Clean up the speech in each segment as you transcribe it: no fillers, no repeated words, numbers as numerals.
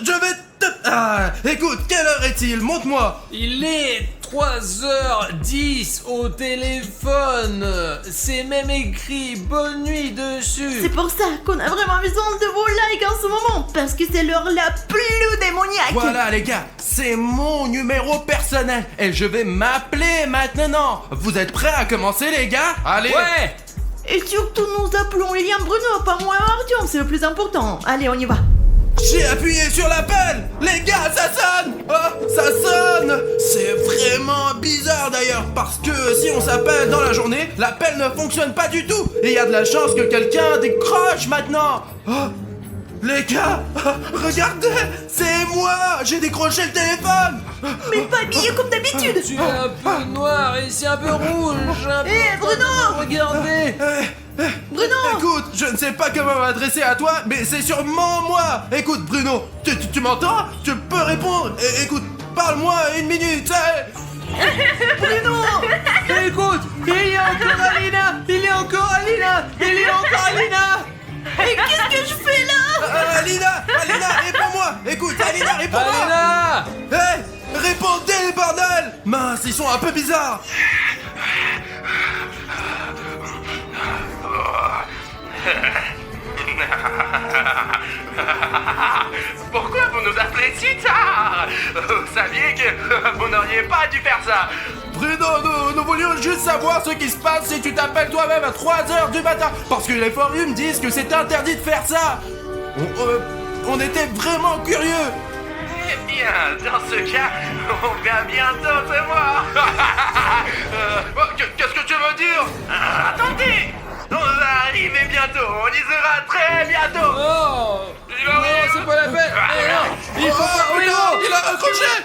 je vais te... Ah, écoute, quelle heure est-il? Montre-moi. Il est 3h10 au téléphone. C'est même écrit bonne nuit dessus. C'est pour ça qu'on a vraiment besoin de vos likes en ce moment, parce que c'est l'heure la plus démoniaque. Voilà les gars, c'est mon numéro personnel et je vais m'appeler maintenant. Vous êtes prêts à commencer les gars? Allez. Ouais. Et surtout, nous appelons Lilian Bruno, pas moi Artyom, c'est le plus important. Allez, on y va. J'ai appuyé sur l'appel. Les gars, ça sonne. Oh, ça sonne. C'est vraiment bizarre d'ailleurs, parce que si on s'appelle dans la journée, l'appel ne fonctionne pas du tout. Et il y a de la chance que quelqu'un décroche maintenant. Oh, les gars, regardez, c'est moi. J'ai décroché le téléphone. Mais pas habillé comme d'habitude. Tu es un peu noir et c'est un peu rouge. Bruno. Regardez. Bruno. Écoute, je ne sais pas comment m'adresser à toi, mais c'est sûrement moi. Écoute, Bruno, tu m'entends? Tu peux répondre. Écoute, parle-moi une minute. Bruno. Écoute, il y a encore Alina. Il y a encore Alina. Il y a encore Alina. Mais qu'est-ce que je fais là? Alina, réponds-moi. Écoute, Alina, réponds-moi. Alina. Hé, répondez, bordel. Mince, ils sont un peu bizarres. Pourquoi vous nous appelez si tard? Vous saviez que vous n'auriez pas dû faire ça. Bruno, nous voulions juste savoir ce qui se passe si tu t'appelles toi-même à 3h du matin. Parce que les forums disent que c'est interdit de faire ça. On était vraiment curieux. Eh bien, dans ce cas, on vient bientôt te voir. Qu'est-ce que tu veux dire? Attendez, on va arriver bientôt, on y sera très bientôt. Oh. Non, c'est pas la peine. Mais non, il faut pas. Oui, non, non.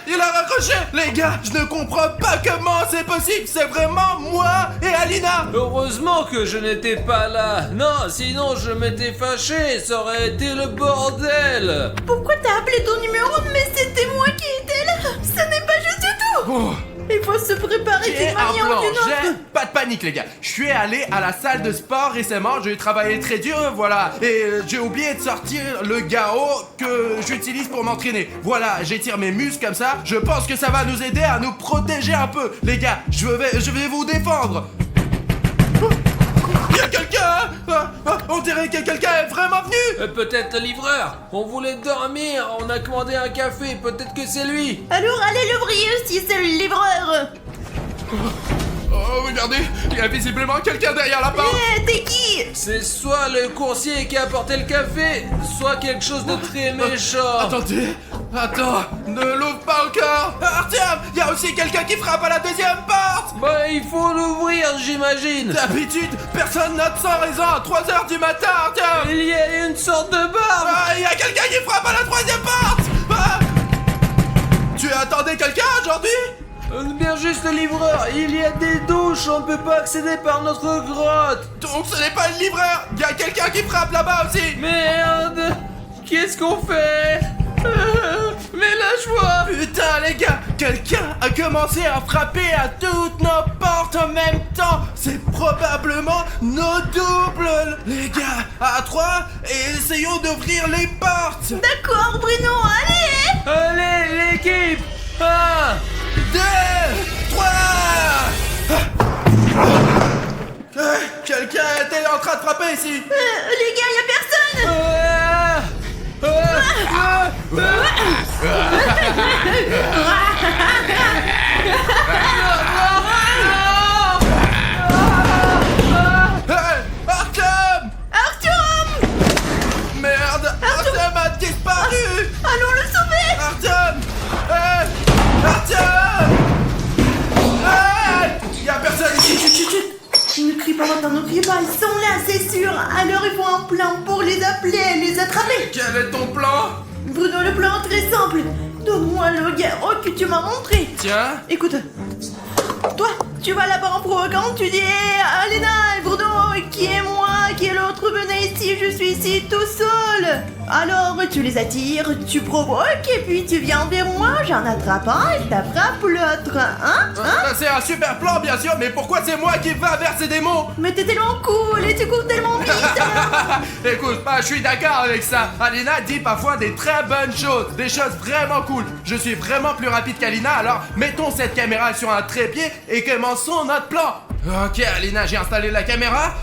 il a raccroché. Les gars, je ne comprends pas comment c'est possible. C'est vraiment moi et Alina. Heureusement que je n'étais pas là. Non, sinon je m'étais fâché. Ça aurait été le bordel. Pourquoi t'as appelé ton numéro? Mais c'était moi qui étais là. Ce n'est pas juste du tout. Oh. Il faut se préparer J'ai d'une un manière plan, ou d'une j'ai... autre. Pas de panique les gars, je suis allé à la salle de sport récemment, j'ai travaillé très dur, voilà. Et j'ai oublié de sortir le GAO que j'utilise pour m'entraîner. Voilà, j'étire mes muscles comme ça, je pense que ça va nous aider à nous protéger un peu. Les gars, je vais vous défendre. Il y a quelqu'un on dirait que quelqu'un est vraiment venu. Peut-être le livreur. On voulait dormir. On a commandé un café. Peut-être que c'est lui. Alors allez l'ouvrier si c'est le livreur. Oh, regardez, il y a visiblement quelqu'un derrière la porte. T'es qui? C'est soit le coursier qui a apporté le café, soit quelque chose de très méchant. Attendez, attends, ne l'ouvre pas encore. Artyom, il y a aussi quelqu'un qui frappe à la deuxième porte. Bah, il faut l'ouvrir, j'imagine. D'habitude, personne note sans raison à 3h du matin, Artyom. Il y a une sorte de barbe. Ah, il y a quelqu'un qui frappe à la troisième porte. Ah. Tu attendais quelqu'un aujourd'hui? Bien juste le livreur. Il y a des douches, on ne peut pas accéder par notre grotte. Donc ce n'est pas le livreur. Il y a quelqu'un qui frappe là-bas aussi. Merde. Qu'est-ce qu'on fait? Mais lâche-moi. Putain les gars, quelqu'un a commencé à frapper à toutes nos portes en même temps. C'est probablement nos doubles. Les gars, à 3, et essayons d'ouvrir les portes. D'accord Bruno, allez. Allez, l'équipe. 1, 2, 3. Quelqu'un était en train de frapper ici. Les gars, y'a personne. Artyom! Artyom. Merde, Artyom a disparu. Allons le sauver. Artyom! Artyom! Y'a personne ici! Ne crie pas maintenant, ne crie pas, ils sont là, c'est sûr. Alors il faut un plan pour les appeler et les attraper. Quel est ton plan? Bruno, le plan est très simple. Donne-moi le garrot que tu m'as montré. Tiens! Écoute, toi, tu vas là-bas en provoquant, tu dis Alina et Bruno, qui est moi, qui est l'autre, venez ici, je suis ici tout seul. Alors tu les attires, tu provoques et puis tu viens vers moi, j'en attrape un et je t'attrape l'autre, hein? C'est un super plan, bien sûr, mais pourquoi c'est moi qui va vers ces démons? Mais t'es tellement cool et tu cours tellement vite. Écoute, je suis d'accord avec ça. Alina dit parfois des très bonnes choses, des choses vraiment cool. Je suis vraiment plus rapide qu'Alina, alors mettons cette caméra sur un trépied et commençons notre plan. Ok, Alina, j'ai installé la caméra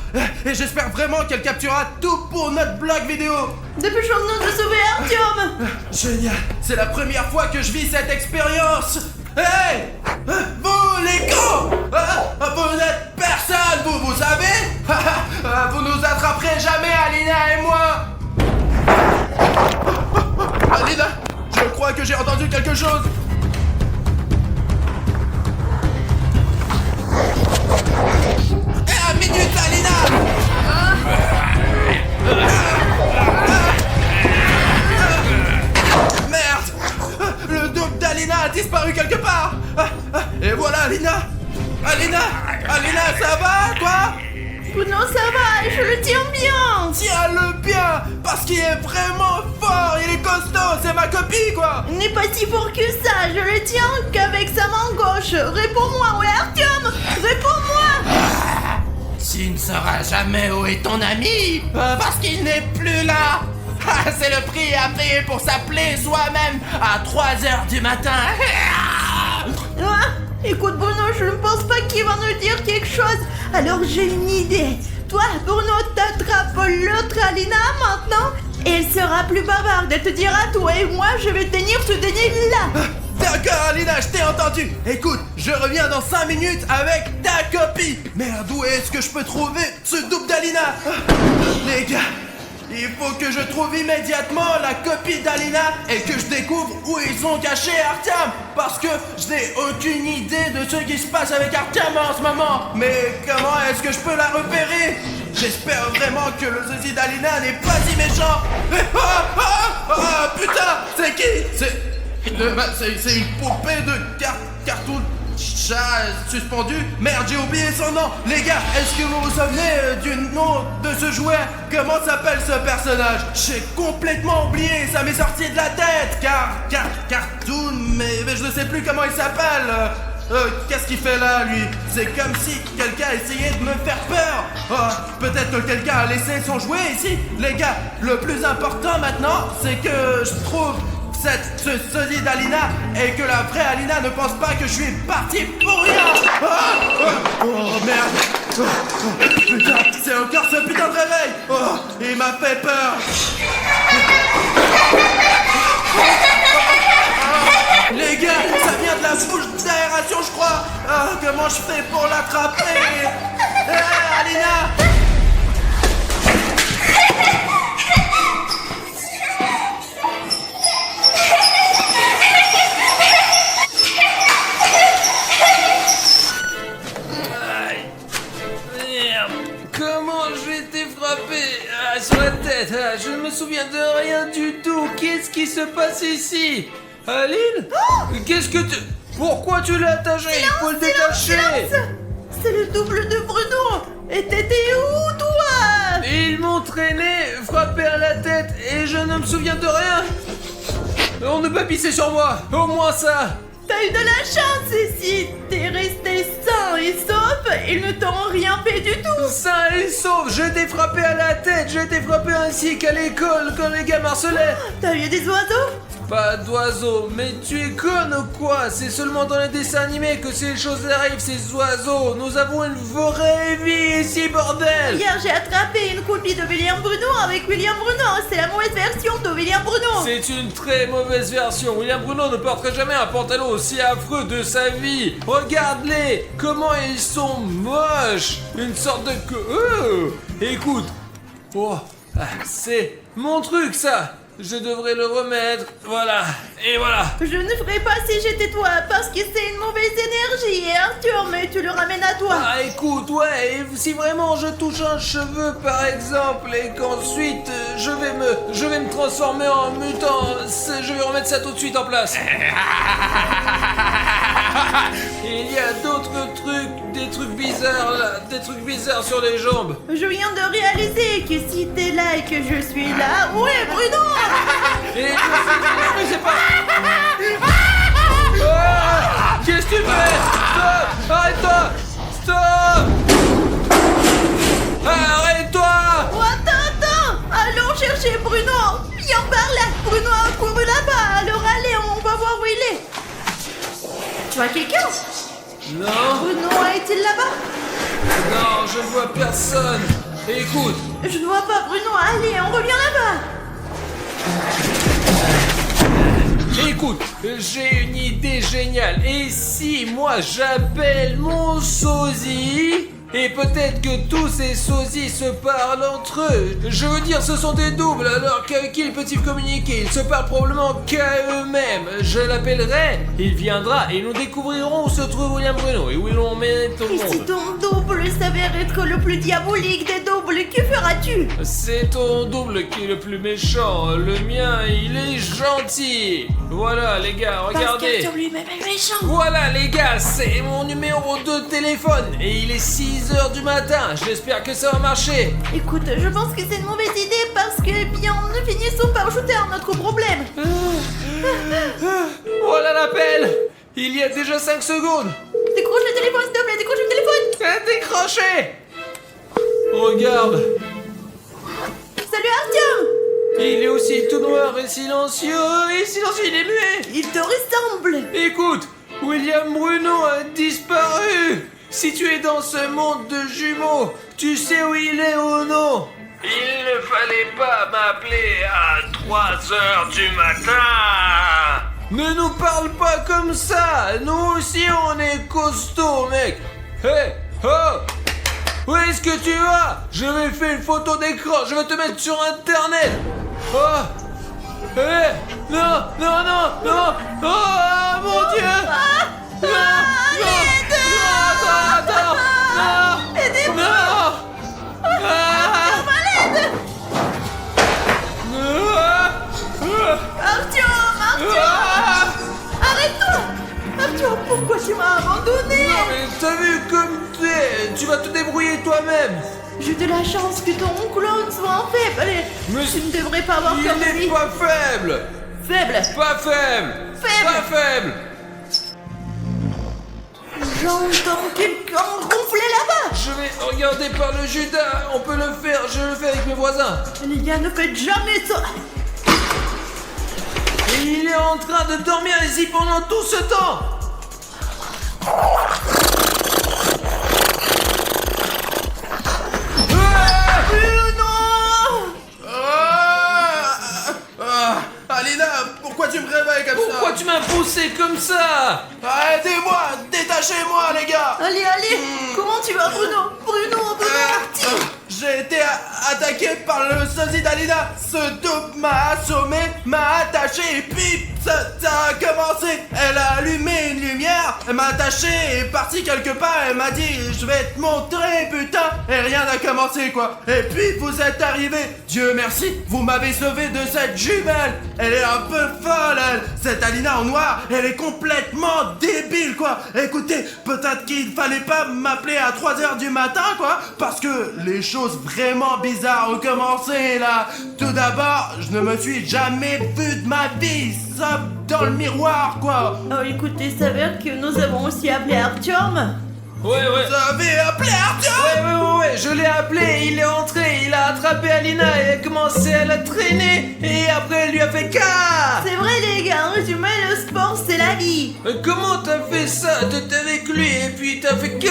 et j'espère vraiment qu'elle capturera tout pour notre blog vidéo. Dépêchons-nous de sauver Artyom. Génial, c'est la première fois que je vis cette expérience. Hey, vous les cons, vous n'êtes personne, vous savez. Vous nous attraperez jamais, Alina et moi. Alina, je crois que j'ai entendu quelque chose. Eh, minute, Alina. Merde, le double d'Alina a disparu quelque part. Et voilà, Alina. Alina, ça va, toi? Non, ça va, je le tiens bien. Tiens-le bien, parce qu'il est vraiment fort, il est costaud, c'est ma copie, quoi. Il n'est pas si fort que ça, je le tiens qu'avec sa main gauche. Réponds-moi, ouais Artyom, réponds-moi. Tu ne sauras jamais où est ton ami, parce qu'il n'est plus là. C'est le prix à payer pour s'appeler soi-même à 3h du matin. Ah, écoute Bruno, je ne pense pas qu'il va nous dire quelque chose. Alors j'ai une idée. Toi, Bruno, t'attrapes l'autre Alina maintenant et elle sera plus bavarde. Elle te dira toi et moi, je vais tenir ce denier là. D'accord, Alina, je t'ai entendu. Écoute, je reviens dans 5 minutes avec ta copie. Merde, où est-ce que je peux trouver ce double d'Alina? Les gars, il faut que je trouve immédiatement la copie d'Alina et que je découvre où ils ont caché Artyom. Parce que je n'ai aucune idée de ce qui se passe avec Artyom en ce moment. Mais comment est-ce que je peux la repérer? J'espère vraiment que le sosie d'Alina n'est pas si méchant. Putain, c'est qui? C'est une poupée de cartoon chat suspendu. Merde, j'ai oublié son nom. Les gars, est-ce que vous vous souvenez du nom de ce jouet? Comment s'appelle ce personnage? J'ai complètement oublié, ça m'est sorti de la tête. Cartoon, mais je ne sais plus comment il s'appelle. Qu'est-ce qu'il fait là, lui? C'est comme si quelqu'un essayait de me faire peur. Peut-être que quelqu'un a laissé son jouet ici. Les gars, le plus important maintenant, c'est que je trouve ce sosie d'Alina et que la vraie Alina ne pense pas que je suis parti pour rien. Oh merde. Putain, c'est encore ce putain de réveil. Il m'a fait peur. Les gars, ça vient de la bouche d'aération, je crois. Comment je fais pour l'attraper? Alina. Comment j'ai été frappé sur la tête? Je ne me souviens de rien du tout. Qu'est-ce qui se passe ici? Aline? Qu'est-ce que tu... Pourquoi tu l'as attaché? Il faut le détacher. C'est le double de Bruno. Et t'étais où, toi? Ils m'ont traîné, frappé à la tête, et je ne me souviens de rien. On ne peut pisser sur moi, au moins ça. T'as eu de la chance ici. T'es resté sain et sauf. Ils ne t'ont rien fait du tout. Sain et sauf, j'ai été frappé à la tête, j'ai été frappé ainsi qu'à l'école quand les gars m'harcelaient. T'as eu des oiseaux? Pas d'oiseaux, mais tu es conne ou quoi? C'est seulement dans les dessins animés que ces choses arrivent, ces oiseaux. Nous avons une vraie vie ici, bordel. Hier, j'ai attrapé une copie de William Bruno avec William Bruno. C'est la mauvaise version de William Bruno. C'est une très mauvaise version. William Bruno ne porterait jamais un pantalon aussi affreux de sa vie. Regarde-les, comment ils sont moches. Une sorte de... écoute. C'est mon truc, ça. Je devrais le remettre, voilà, et voilà. Je ne ferais pas si j'étais toi, parce que c'est une mauvaise énergie, Arthur, mais tu le ramènes à toi. Écoute, ouais, et si vraiment je touche un cheveu, par exemple, et qu'ensuite je vais me transformer en mutant, je vais remettre ça tout de suite en place. Il y a d'autres trucs, des trucs bizarres là, des trucs bizarres sur les jambes. Je viens de réaliser que si t'es là et que je suis là... Ouais, Bruno! Et je sais pas. Ah, qu'est-ce que tu fais? Stop! Arrête-toi! Stop! Arrête-toi! Oh, attends! Allons chercher Bruno! Viens par là! Bruno a couru là-bas! Alors allez, on va voir où il est! Tu vois quelqu'un? Non, Bruno est-il là-bas? non, je ne vois personne. Écoute, Je ne vois pas Bruno, allez, on revient là-bas! écoute, j'ai une idée géniale. Et si moi j'appelle mon sosie? Et peut-être que tous ces sosies se parlent entre eux. Je veux dire, ce sont des doubles, alors qu'avec qui ils peuvent communiquer? Ils se parlent probablement qu'à eux-mêmes. Je l'appellerai, il viendra et nous découvrirons où se trouve William Bruno et où ils l'ont mis au Et si monde. ton double s'avère être le plus diabolique des doubles, que feras-tu? C'est ton double qui est le plus méchant. Le mien, il est gentil. Voilà, les gars, Parce regardez. que lui-même est méchant! Voilà les gars, c'est mon numéro de téléphone et il est 6h du matin, j'espère que ça va marcher. Écoute, je pense que c'est une mauvaise idée parce que, bien, nous finissons par ajouter un autre problème. Voilà l'appel. Il y a déjà 5 secondes. Décroche le téléphone, s'il te plaît, décroche le téléphone. Décroché. Regarde, Salut Artyom! il est aussi tout noir et silencieux, il est muet. Il te ressemble. Écoute, William Bruno a disparu. Si tu es dans ce monde de jumeaux, tu sais où il est ou non? Il ne fallait pas m'appeler à 3h du matin. Ne nous parle pas comme ça. Nous aussi on est costaud, mec. Hé, oh, où est-ce que tu vas? Je vais faire une photo d'écran, je vais te mettre sur internet. Oh, hé, non, non, non, non. Oh mon Dieu. Non, non, attends, non, Aidez-moi. non. Artyom! Arrête-toi! Artyom, pourquoi tu m'as abandonné? Non mais t'as vu comme t'es, tu vas te débrouiller toi-même. J'ai de la chance que ton clone soit faible. Mais Tu ne devrais pas avoir il peur de n'est lui. pas faible. Faible! Pas faible. Faible. Pas faible. J'entends quelqu'un ronfler là-bas! Je vais regarder par le Judas, on peut le faire, je le fais avec mes voisins. Les gars, ne faites jamais ça! Et il est en train de dormir ici pendant tout ce temps. Alina, pourquoi tu me réveilles comme ça? Pourquoi tu m'as poussé comme ça? Aidez-moi, détachez-moi les gars. Allez, allez! Comment tu vas, Bruno? Bruno, Artyom! J'ai été attaqué par le sosie d'Alina. Ce double m'a assommé, m'a attaché et puis ça a commencé. Elle a allumé une lumière, elle m'a attaché et est partie quelque part. Elle m'a dit je vais te montrer putain. Et rien n'a commencé quoi. Et puis vous êtes arrivés. Dieu merci, vous m'avez sauvé de cette jumelle. Elle est un peu folle elle. Cette Alina en noir, elle est complètement débile quoi. Écoutez, peut-être qu'il fallait pas m'appeler à 3h du matin quoi. Parce que les choses vraiment bizarres ont commencé là. Tout d'abord, je ne me suis jamais vu de ma vie, ça dans le miroir quoi. Oh, écoute, il s'avère que nous avons aussi appelé Artyom. Ouais. Vous avez appelé Artyom? Ouais, je l'ai appelé, il est entré, il a attrapé Alina et a commencé à la traîner et après elle lui a fait K. C'est vrai, les gars, en résumé, le sport, c'est la vie. Comment t'as fait ça? T'étais avec lui et puis t'as fait K.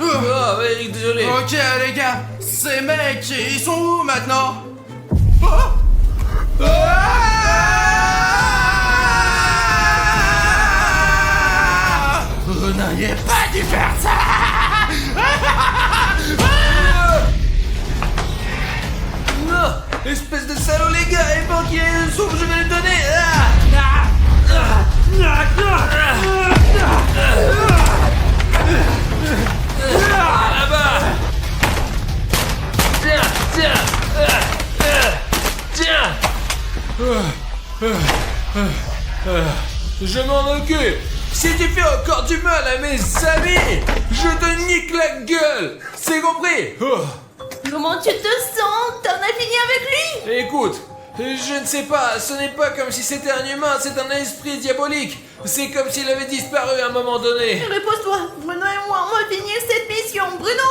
Oh, ouais, désolé. Ok les gars, ces mecs, ils sont où maintenant? Oh Vous n'auriez pas dû faire ça. Non, espèce de salaud les gars, et bon qu'il y ait une soupe, je vais le donner. Là-bas. Tiens. Je m'en occupe. Si tu fais encore du mal à mes amis, je te nique la gueule. C'est compris? Comment tu te sens? T'en as fini avec lui? Écoute, je ne sais pas, ce n'est pas comme si c'était un humain, c'est un esprit diabolique. C'est comme s'il avait disparu à un moment donné. Repose-toi, Bruno et moi, on va finir cette mission. Bruno!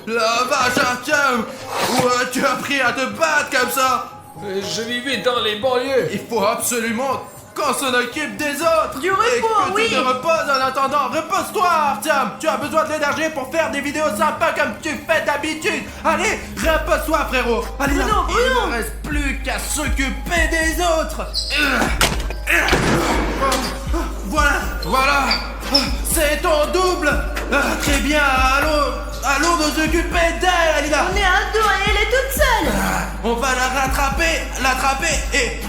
La vache, Artyom! Où tu as appris à te battre comme ça? Je vivais dans les banlieues. Il faut absolument qu'on s'en occupe des autres! Du repos, et que oui. tu te reposes en attendant. Repose-toi, Artyom! Tu as besoin de l'énergie pour faire des vidéos sympas comme tu fais d'habitude. Allez, repose-toi, frérot. Allez, Bruno, là, il Bruno. ne reste plus qu'à s'occuper des autres. Voilà. C'est ton double. Très bien, allons nous occuper d'elle, Alina. On est à deux et elle est toute seule. On va l'attraper et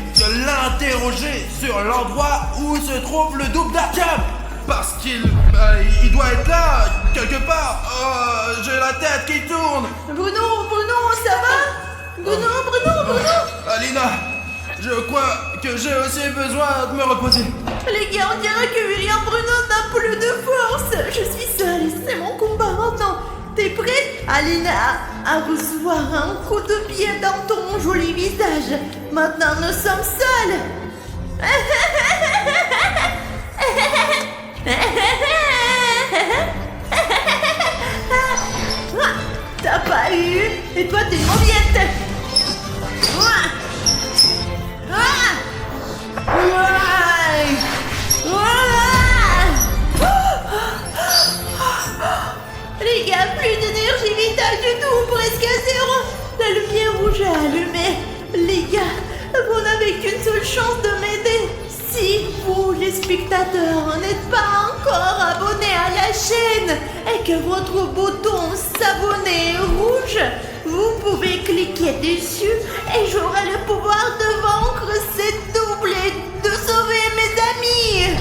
l'interroger sur l'endroit où se trouve le double d'Artyom. Parce qu'il doit être là, quelque part. Oh, j'ai la tête qui tourne. Bruno, ça va? Bruno. Alina, je crois que j'ai aussi besoin de me reposer. Les gars, on dirait que William Bruno n'a plus de force. Je suis seule, c'est mon combat maintenant. T'es prête, Alina, à recevoir un coup de pied dans ton joli visage? Maintenant, nous sommes seuls. T'as pas eu? Et toi, t'es une mauviette. Les gars, plus d'énergie vitale du tout, presque à zéro. La lumière rouge est allumée. Les gars, vous n'avez qu'une seule chance de m'aider. Si vous, les spectateurs, n'êtes pas encore abonnés à la chaîne et que votre bouton s'abonner est rouge, vous pouvez cliquer dessus et j'aurai le pouvoir de vaincre cette double et de sauver mes amis.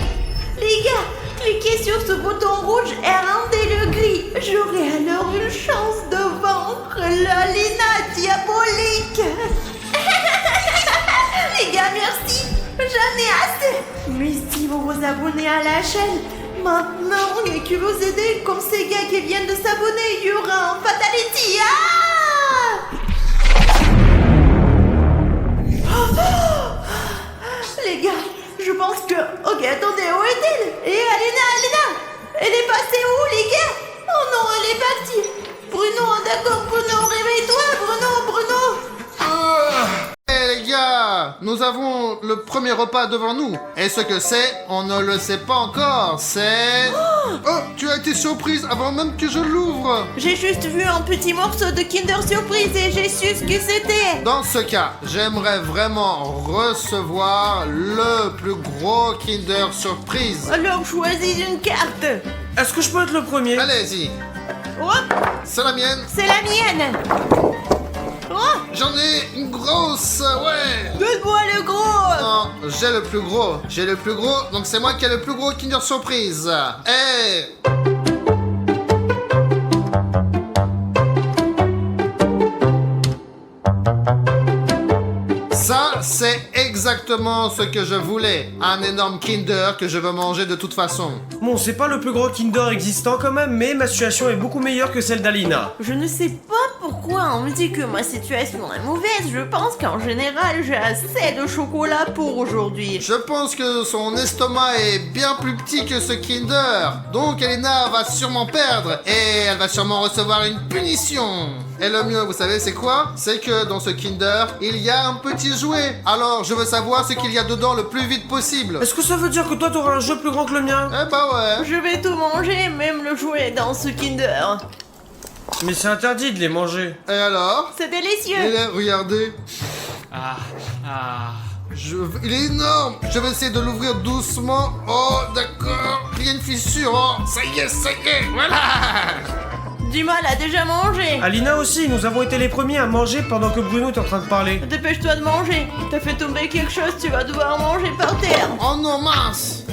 Les gars, cliquez sur ce bouton rouge et rendez-le gris. J'aurai alors une chance de vaincre l'Alina diabolique. Les gars, merci. J'en ai assez. Mais si vous vous abonnez à la chaîne, maintenant, et que vous aidez comme ces gars qui viennent de s'abonner, il y aura un fatality. Les gars, je pense que... Ok, attendez, où est-elle? Et Alina, elle est passée où, les gars? Oh non, elle est partie. Bruno, d'accord, Bruno, réveille-toi, Bruno. Les gars, nous avons le premier repas devant nous. Et ce que c'est, on ne le sait pas encore. C'est... Oh, tu as été surprise avant même que je l'ouvre. J'ai juste vu un petit morceau de Kinder Surprise et j'ai su ce que c'était. Dans ce cas, j'aimerais vraiment recevoir le plus gros Kinder Surprise. Alors choisis une carte. Est-ce que je peux être le premier? Allez-y, Hop, c'est la mienne. c'est la mienne. Oh, J'en ai une grosse, ouais. donne-moi le gros. Non, j'ai le plus gros. J'ai le plus gros, donc c'est moi qui ai le plus gros Kinder Surprise. Eh. Ça, c'est exactement ce que je voulais. Un énorme Kinder que je veux manger de toute façon. Bon, c'est pas le plus gros Kinder existant quand même, mais ma situation est beaucoup meilleure que celle d'Alina. Je ne sais pas pourquoi on me dit que ma situation est mauvaise. Je pense qu'en général, j'ai assez de chocolat pour aujourd'hui. Je pense que son estomac est bien plus petit que ce Kinder. Donc Elena va sûrement perdre et elle va sûrement recevoir une punition. Et le mieux, vous savez, c'est quoi? C'est que dans ce Kinder, il y a un petit jouet. Alors, je veux savoir ce qu'il y a dedans le plus vite possible. Est-ce que ça veut dire que toi t'auras un jeu plus grand que le mien? Eh bah ouais. Je vais tout manger, même le jouet dans ce Kinder. Mais c'est interdit de les manger. Et alors? C'est délicieux. Regardez. Il est énorme. Je vais essayer de l'ouvrir doucement. Oh, d'accord. Il y a une fissure. Oh, ça y est, voilà. Dis-moi, elle a déjà mangé. Alina aussi, nous avons été les premiers à manger pendant que Bruno est en train de parler. Dépêche-toi de manger. T'as fait tomber quelque chose, tu vas devoir manger par terre. Oh non, mince.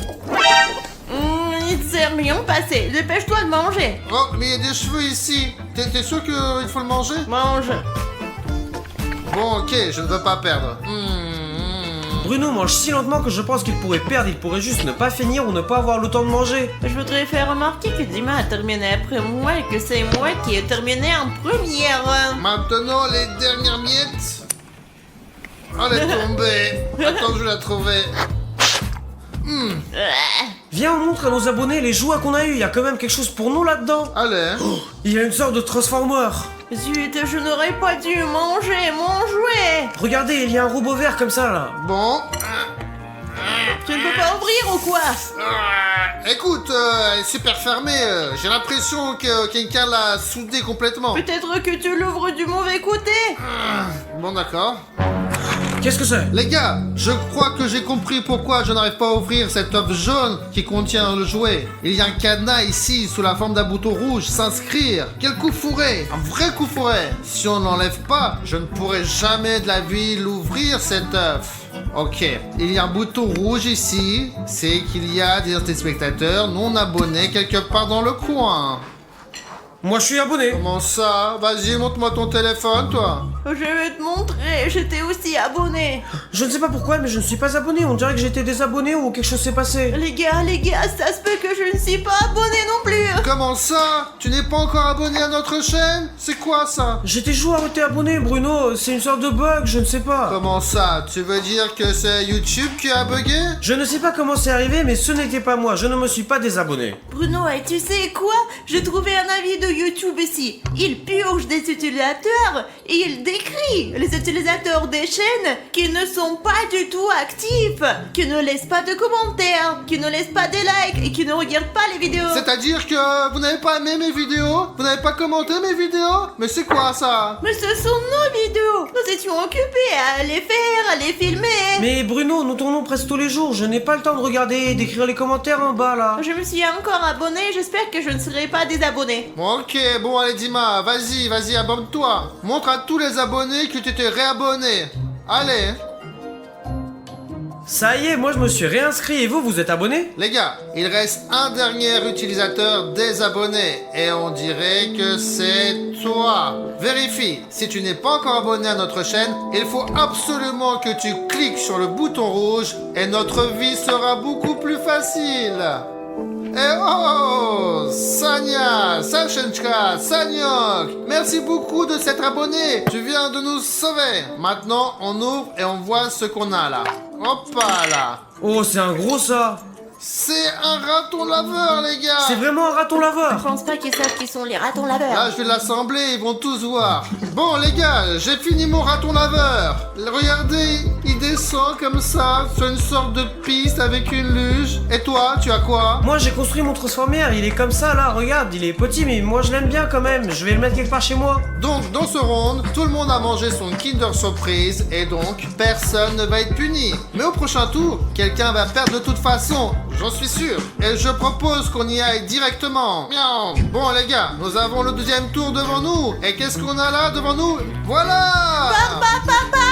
Il ne s'est rien passé. Dépêche-toi de manger. Oh, mais il y a des cheveux ici. T'es sûr qu'il faut le manger? Mange. Bon, ok, je ne veux pas perdre. Bruno mange si lentement que je pense qu'il pourrait perdre, il pourrait juste ne pas finir ou ne pas avoir le temps de manger. Je voudrais faire remarquer que Dima a terminé après moi et que c'est moi qui ai terminé en première. Maintenant, les dernières miettes. Elle est tombée. Attends, je vais la trouver. Viens, on montre à nos abonnés les jouets qu'on a eu, il y a quand même quelque chose pour nous là-dedans. Allez. Il y a une sorte de transformer. Zut, je n'aurais pas dû manger mon jouet. Regardez, il y a un robot vert comme ça là. Bon. Tu ne peux pas ouvrir ou quoi? Écoute, elle est super fermée. J'ai l'impression que quelqu'un l'a soudée complètement. Peut-être que tu l'ouvres du mauvais côté. Bon, d'accord. Qu'est-ce que c'est? Les gars, je crois que j'ai compris pourquoi je n'arrive pas à ouvrir cette œuf jaune qui contient le jouet. Il y a un cadenas ici sous la forme d'un bouton rouge, s'inscrire. Quel coup fourré! Un vrai coup fourré! Si on n'enlève pas, je ne pourrai jamais de la vie l'ouvrir cet œuf. Ok, il y a un bouton rouge ici, c'est qu'il y a des téléspectateurs non abonnés quelque part dans le coin. Moi je suis abonné. Comment ça? Vas-y, montre-moi ton téléphone, toi. Je vais te montrer, j'étais aussi abonné. Je ne sais pas pourquoi, mais je ne suis pas abonné. On dirait que j'étais désabonné ou quelque chose s'est passé. Les gars, ça se peut que je ne suis pas abonné non plus. Comment ça? Tu n'es pas encore abonné à notre chaîne? C'est quoi ça? J'ai toujours été abonné, Bruno. C'est une sorte de bug, je ne sais pas. Comment ça? Tu veux dire que c'est YouTube qui a bugué? Je ne sais pas comment c'est arrivé, mais ce n'était pas moi. Je ne me suis pas désabonné. Bruno, et tu sais quoi? J'ai trouvé un avis de YouTube ici. Il purge des utilisateurs et il décrit les utilisateurs des chaînes qui ne sont pas du tout actifs, qui ne laissent pas de commentaires, qui ne laissent pas des likes et qui ne regardent pas les vidéos. C'est-à-dire que vous n'avez pas aimé mes vidéos? Vous n'avez pas commenté mes vidéos? Mais c'est quoi ça? Mais ce sont nos vidéos. Nous étions occupés à les faire, à les filmer. Mais Bruno, nous tournons presque tous les jours. Je n'ai pas le temps de regarder et d'écrire les commentaires en bas là. Je me suis encore abonné, j'espère que je ne serai pas désabonné. Ok, bon allez Dima, vas-y, abonne-toi. Montre à tous les abonnés que tu t'es réabonné. Allez. Ça y est, moi je me suis réinscrit et vous êtes abonné? Les gars, il reste un dernier utilisateur désabonné et on dirait que c'est toi. Vérifie, si tu n'es pas encore abonné à notre chaîne, il faut absolument que tu cliques sur le bouton rouge et notre vie sera beaucoup plus facile. Et oh, Sanya, Sachenchka, Sanyok, merci beaucoup de s'être abonné. Tu viens de nous sauver. Maintenant, on ouvre et on voit ce qu'on a là. Hop là. Oh, c'est un gros ça. C'est un raton laveur, les gars. C'est vraiment un raton Je laveur. pense pas qu'ils savent qui sont les ratons laveurs. Là, je vais l'assembler, ils vont tous voir. Bon, les gars, j'ai fini mon raton laveur. Regardez, il descend comme ça, sur une sorte de piste avec une luge. Et toi, tu as quoi? Moi j'ai construit mon transformer, il est comme ça là, regarde, il est petit mais moi je l'aime bien quand même. Je vais le mettre quelque part chez moi. Donc, dans ce round, tout le monde a mangé son Kinder Surprise et donc, personne ne va être puni. Mais au prochain tour, quelqu'un va perdre de toute façon. J'en suis sûr. Et je propose qu'on y aille directement. Miaou. Bon, les gars, nous avons le deuxième tour devant nous. Et qu'est-ce qu'on a là devant nous? Voilà! Papa!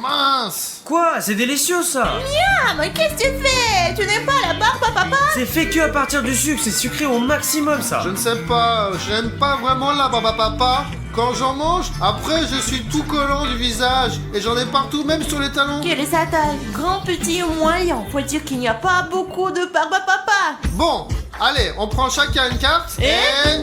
Mince! Quoi? C'est délicieux ça. Ah, mais qu'est-ce que tu fais? Tu n'aimes pas la barbe à papa? C'est fait que à partir du sucre, c'est sucré au maximum ça. Je ne sais pas, je n'aime pas vraiment la barbe à papa. Quand j'en mange, après je suis tout collant du visage et j'en ai partout, même sur les talons. Quelle est sa taille? Grand, petit ou moyen? Faut dire qu'il n'y a pas beaucoup de barbe à papa. Bon, allez, on prend chacun une carte et...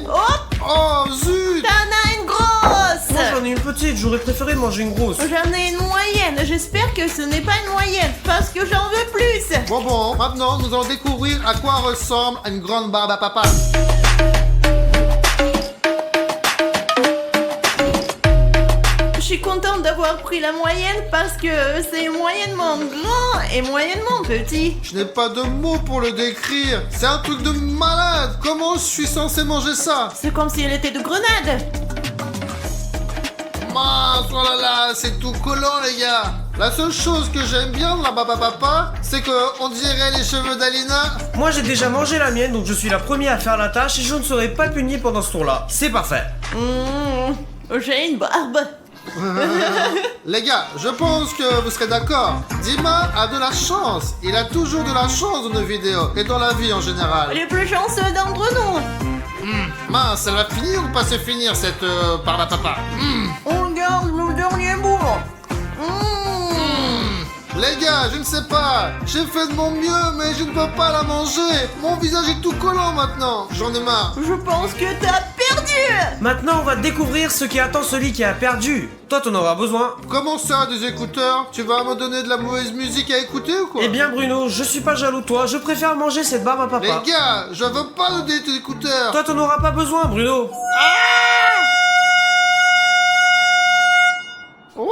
Hop! Oh zut! T'en as une grosse! Moi j'en ai une petite, j'aurais préféré manger une grosse. J'en ai une moyenne. J'espère que ce n'est pas une moyenne parce que j'en veux plus. Bon, maintenant nous allons découvrir à quoi ressemble une grande barbe à papa. Je suis contente d'avoir pris la moyenne parce que c'est moyennement grand et moyennement petit. Je n'ai pas de mots pour le décrire. C'est un truc de malade. Comment je suis censé manger ça? C'est comme si elle était de grenade. Mince, oh là là, c'est tout collant les gars. La seule chose que j'aime bien de la barbe à papa, c'est que on dirait les cheveux d'Alina. Moi j'ai déjà mangé la mienne, donc je suis la première à faire la tâche et je ne serai pas puni pendant ce tour-là. C'est parfait. J'ai une barbe. Les gars, je pense que vous serez d'accord. Dima a de la chance. Il a toujours de la chance dans nos vidéos et dans la vie en général. Les plus chanceux d'entre nous. Mince, elle va finir ou pas se finir cette barbe à papa? On garde le dernier bout. Les gars, je ne sais pas. J'ai fait de mon mieux, mais je ne peux pas la manger. Mon visage est tout collant maintenant. J'en ai marre. Je pense que t'as perdu. Maintenant, on va découvrir ce qui attend celui qui a perdu. Toi, t'en auras besoin. Comment ça, des écouteurs? Tu vas me donner de la mauvaise musique à écouter ou quoi? Eh bien, Bruno, je suis pas jaloux de toi. Je préfère manger cette barbe à papa. Les gars, je veux pas de des écouteurs. Toi, t'en auras pas besoin, Bruno. Oh!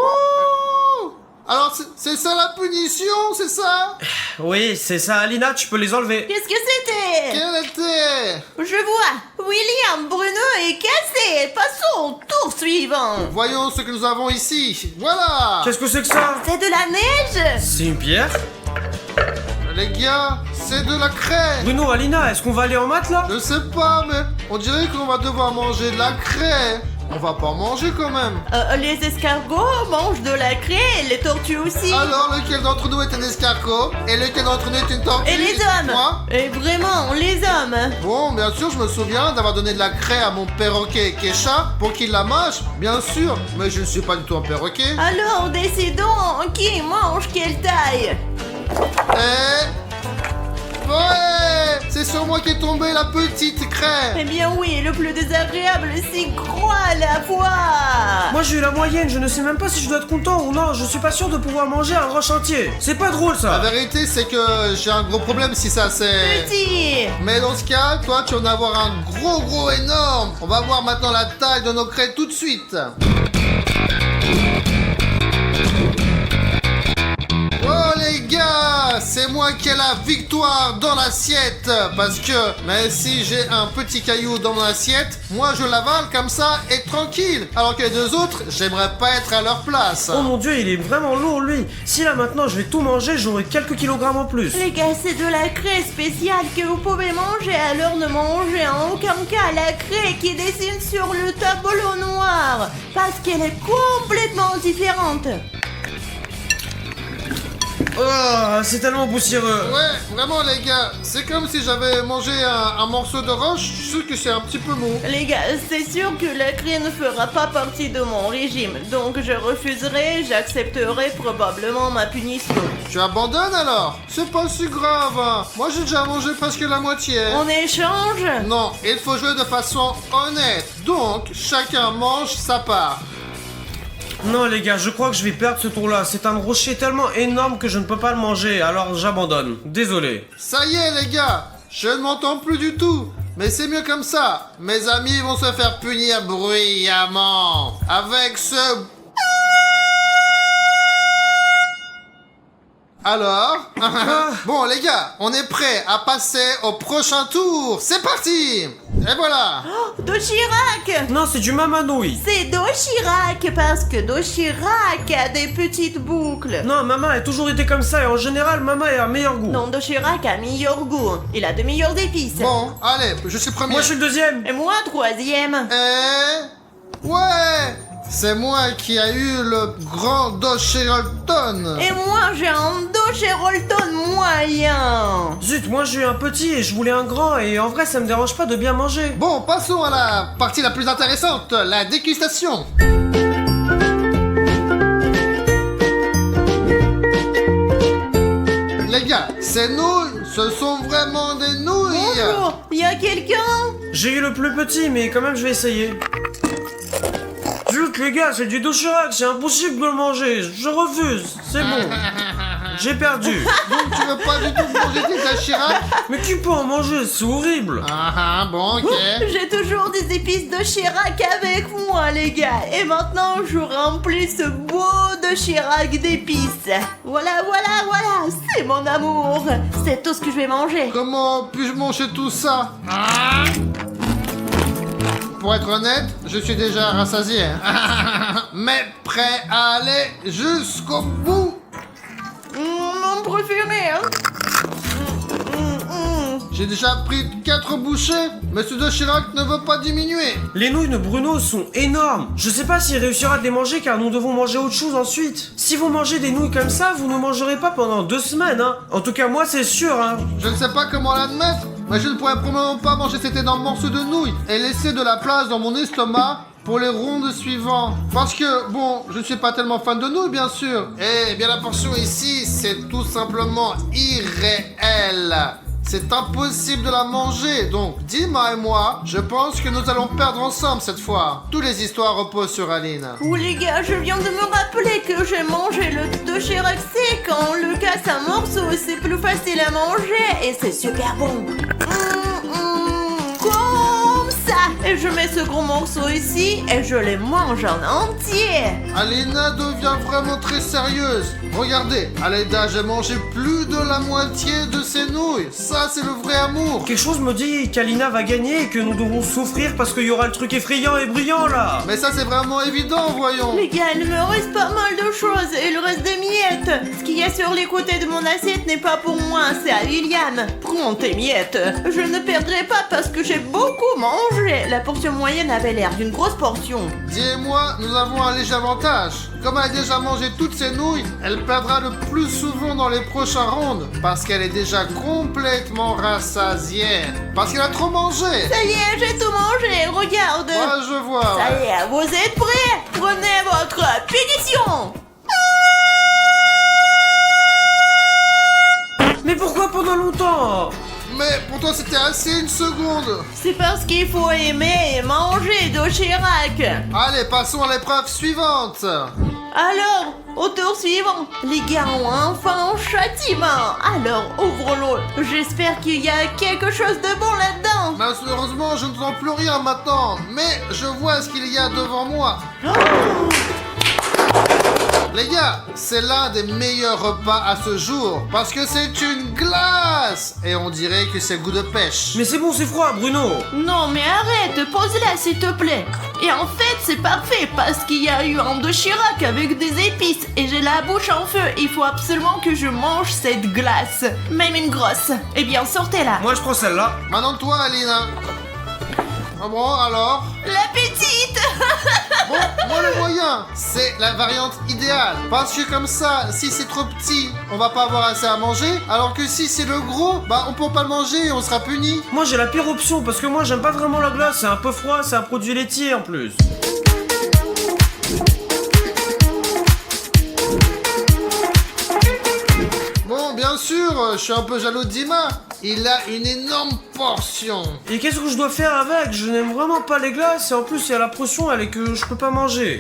Alors, c'est ça la punition, c'est ça? Oui, c'est ça, Alina, tu peux les enlever. Qu'est-ce que c'était? Quelle était? Je vois. William Bruno est cassé. Passons au tour suivant. Voyons ce que nous avons ici. Voilà! Qu'est-ce que c'est que ça? C'est de la neige. C'est une pierre? Les gars, c'est de la craie. Bruno, Alina, est-ce qu'on va aller en maths là? Je sais pas, mais on dirait qu'on va devoir manger de la craie. On va pas en manger quand même. Les escargots mangent de la craie, les tortues aussi. Alors, lequel d'entre nous est un escargot? Et lequel d'entre nous est une tortue? Et les hommes. Moi? Et vraiment, les hommes. Bon, bien sûr, je me souviens d'avoir donné de la craie à mon perroquet Kesha pour qu'il la mâche, bien sûr, mais je ne suis pas du tout un perroquet. Alors, décidons qui mange quelle taille. Ouais! C'est sur moi qu'est tombée la petite craie! Eh bien oui, le plus désagréable, c'est gros à la fois. Moi j'ai eu la moyenne, je ne sais même pas si je dois être content ou non, je suis pas sûr de pouvoir manger un roche entier. C'est pas drôle La ça. vérité, c'est que j'ai un gros problème si ça c'est... Petit. Mais dans ce cas, toi, tu vas en avoir un gros énorme! On va voir maintenant la taille de nos craies tout de suite! Oh les gars, c'est moi qui ai la victoire dans l'assiette parce que même si j'ai un petit caillou dans mon assiette, moi je l'avale comme ça et tranquille. Alors que les deux autres, j'aimerais pas être à leur place. Oh mon dieu, il est vraiment lourd lui. Si là maintenant je vais tout manger, j'aurai quelques kilogrammes en plus. Les gars, c'est de la craie spéciale que vous pouvez manger, alors ne mangez en aucun cas la craie qui dessine sur le tableau noir, parce qu'elle est complètement différente. Oh, c'est tellement poussiéreux. Ouais, vraiment les gars, c'est comme si j'avais mangé un morceau de roche, je suis sûr que c'est un petit peu mou. Les gars, c'est sûr que la craie ne fera pas partie de mon régime, donc je refuserai, j'accepterai probablement ma punition. Tu abandonnes alors? C'est pas si grave, hein. Moi j'ai déjà mangé presque la moitié. On échange? Non, il faut jouer de façon honnête, donc chacun mange sa part. Non les gars, je crois que je vais perdre ce tour là. C'est un rocher tellement énorme que je ne peux pas le manger, alors j'abandonne. Désolé. Ça y est les gars, je ne m'entends plus du tout. Mais c'est mieux comme ça. Mes amis vont se faire punir bruyamment. Avec ce... Alors Bon les gars, on est prêts à passer au prochain tour. C'est parti. Et voilà. Oh, Dochirac! Non, c'est du mamanouille. C'est Dochirac parce que Dochirac a des petites boucles. Non, maman a toujours été comme ça et en général, maman a un meilleur goût. Non, Dochirac a meilleur goût. Il a de meilleures épices. Bon, allez, je suis premier. Moi je suis le deuxième. Et moi, troisième. Ouais, c'est moi qui a eu le grand Dochirolton. Et moi, j'ai un Dochirolton moyen. Zut, moi j'ai eu un petit et je voulais un grand et en vrai ça me dérange pas de bien manger. Bon, passons à la partie la plus intéressante, la dégustation. Les gars, ces nouilles, ce sont vraiment des nouilles. Bonjour, y a quelqu'un? J'ai eu le plus petit mais quand même je vais essayer. Zut les gars, c'est du Dochirac, c'est impossible de le manger, je refuse, c'est bon. J'ai perdu. Donc tu veux pas du tout manger tes Dochirac? Mais qui peut en manger, c'est horrible. Ah, bon, ok. J'ai toujours des épices de Chirac avec moi, les gars. Et maintenant, je remplis ce beau de Chirac d'épices. Voilà, c'est mon amour. C'est tout ce que je vais manger. Comment puis-je manger tout ça? Pour être honnête, je suis déjà rassasié. Mais prêt à aller jusqu'au bout. Mon préféré, hein. J'ai déjà pris 4 bouchées, mais ce Dochirac ne veut pas diminuer. Les nouilles de Bruno sont énormes. Je sais pas s'il réussira à les manger car nous devons manger autre chose ensuite. Si vous mangez des nouilles comme ça, vous ne mangerez pas pendant 2 semaines, hein. En tout cas, moi, c'est sûr, hein. Je ne sais pas comment l'admettre, mais je ne pourrais probablement pas manger cet énorme morceau de nouilles et laisser de la place dans mon estomac pour les rondes suivantes. Parce que, bon, je ne suis pas tellement fan de nouilles, bien sûr. Eh bien, la portion ici, c'est tout simplement irréel. C'est impossible de la manger, donc Dima et moi, je pense que nous allons perdre ensemble cette fois. Toutes les histoires reposent sur Aline. Oh les gars, je viens de me rappeler que j'ai mangé le Doshirak sec. Quand on le casse en morceaux, c'est plus facile à manger et c'est super bon. Comme ça. Et je mets ce gros morceau ici et je les mange en entier. Alina devient vraiment très sérieuse. Regardez, à Leda, j'ai mangé plus de la moitié de ses nouilles. Ça, c'est le vrai amour. Quelque chose me dit qu'Alina va gagner et que nous devons souffrir parce qu'il y aura le truc effrayant et brillant là. Mais ça, c'est vraiment évident, voyons. Les gars, il me reste pas mal de choses et il reste des miettes. Ce qu'il y a sur les côtés de mon assiette n'est pas pour moi, c'est à William. Prends tes miettes. Je ne perdrai pas parce que j'ai beaucoup mangé. La portion moyenne avait l'air d'une grosse portion. Dis et moi, nous avons un léger avantage. Comme elle a déjà mangé toutes ses nouilles, elle perdra le plus souvent dans les prochains rounds. Parce qu'elle est déjà complètement rassasiée. Parce qu'elle a trop mangé. Ça y est, j'ai tout mangé, regarde. Ouais, je vois. Ça y est, vous êtes prêts? Prenez votre punition. Mais pourquoi pendant longtemps? Mais pour toi, c'était assez une seconde. C'est parce qu'il faut aimer et manger Doshirak. Allez, passons à l'épreuve suivante. Alors, au tour suivant, les gars ont enfin un châtiment. Alors, ouvrons-le. J'espère qu'il y a quelque chose de bon là-dedans. Malheureusement, je ne sens plus rien maintenant. Mais je vois ce qu'il y a devant moi. Les gars, c'est l'un des meilleurs repas à ce jour. Parce que c'est une glace. Et on dirait que c'est goût de pêche. Mais c'est bon, c'est froid, Bruno. Non mais arrête, pose-la s'il te plaît. Et en fait c'est parfait parce qu'il y a eu un Doshirak avec des épices et j'ai la bouche en feu. Il faut absolument que je mange cette glace, même une grosse. Eh bien sortez-la. Moi je prends celle-là. Maintenant toi, Alina. Ah bon, alors? La petite. Bon, moi le moyen, c'est la variante idéale. Parce que comme ça, si c'est trop petit, on va pas avoir assez à manger. Alors que si c'est le gros, bah on peut pas le manger et on sera puni. Moi j'ai la pire option parce que moi j'aime pas vraiment la glace, c'est un peu froid, c'est un produit laitier en plus. Bon, bien sûr, je suis un peu jaloux de Dima. Il a une énorme portion. Et qu'est-ce que je dois faire avec? Je n'aime vraiment pas les glaces et en plus il y a la pression, elle est que je peux pas manger.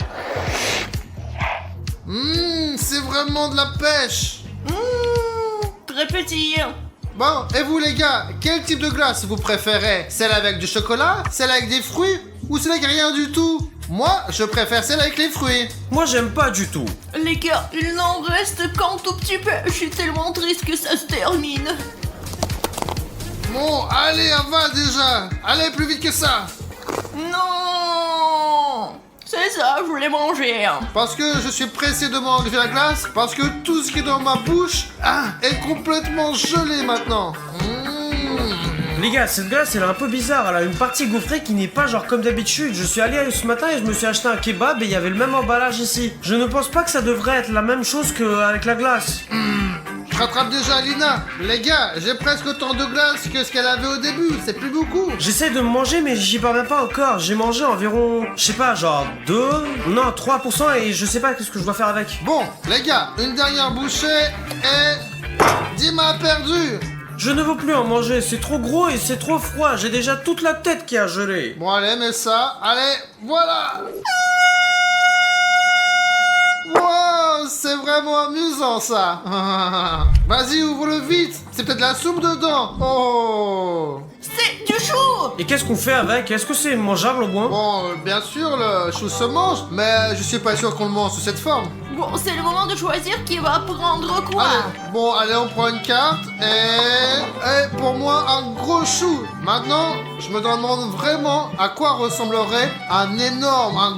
C'est vraiment de la pêche. Très petit. Bon, et vous les gars, quel type de glace vous préférez? Celle avec du chocolat? Celle avec des fruits? Ou celle avec rien du tout? Moi, je préfère celle avec les fruits. Moi j'aime pas du tout. Les gars, il n'en reste qu'un tout petit peu. Je suis tellement triste que ça se termine. Bon, allez, avale déjà. Allez, plus vite que ça. Non. C'est ça, je voulais manger. Parce que je suis pressé de m'enlever la glace. Parce que tout ce qui est dans ma bouche est complètement gelé maintenant. Les gars, cette glace elle est un peu bizarre, elle a une partie gaufrée qui n'est pas genre comme d'habitude. Je suis allé ce matin et je me suis acheté un kebab et il y avait le même emballage ici. Je ne pense pas que ça devrait être la même chose qu'avec la glace. Je rattrape déjà Alina. Les gars, j'ai presque autant de glace que ce qu'elle avait au début. C'est plus beaucoup. J'essaie de me manger mais j'y parviens pas encore. J'ai mangé environ, je sais pas, genre 3% et je sais pas qu'est-ce que je dois faire avec. Bon, les gars, une dernière bouchée et... Dima a perdu. Je ne veux plus en manger, c'est trop gros et c'est trop froid. J'ai déjà toute la tête qui a gelé. Bon, allez, mets ça. Allez, voilà. Wow, c'est vraiment amusant ça. Vas-y, ouvre-le vite. C'est peut-être la soupe dedans. Oh. C'est du chou. Et qu'est-ce qu'on fait avec? Est-ce que c'est mangeable au moins? Bon, bien sûr, le chou se mange, mais je suis pas sûr qu'on le mange sous cette forme. Bon, c'est le moment de choisir qui va prendre quoi. Allez, bon, allez, on prend une carte et pour moi, un gros chou. Maintenant, je me demande vraiment à quoi ressemblerait un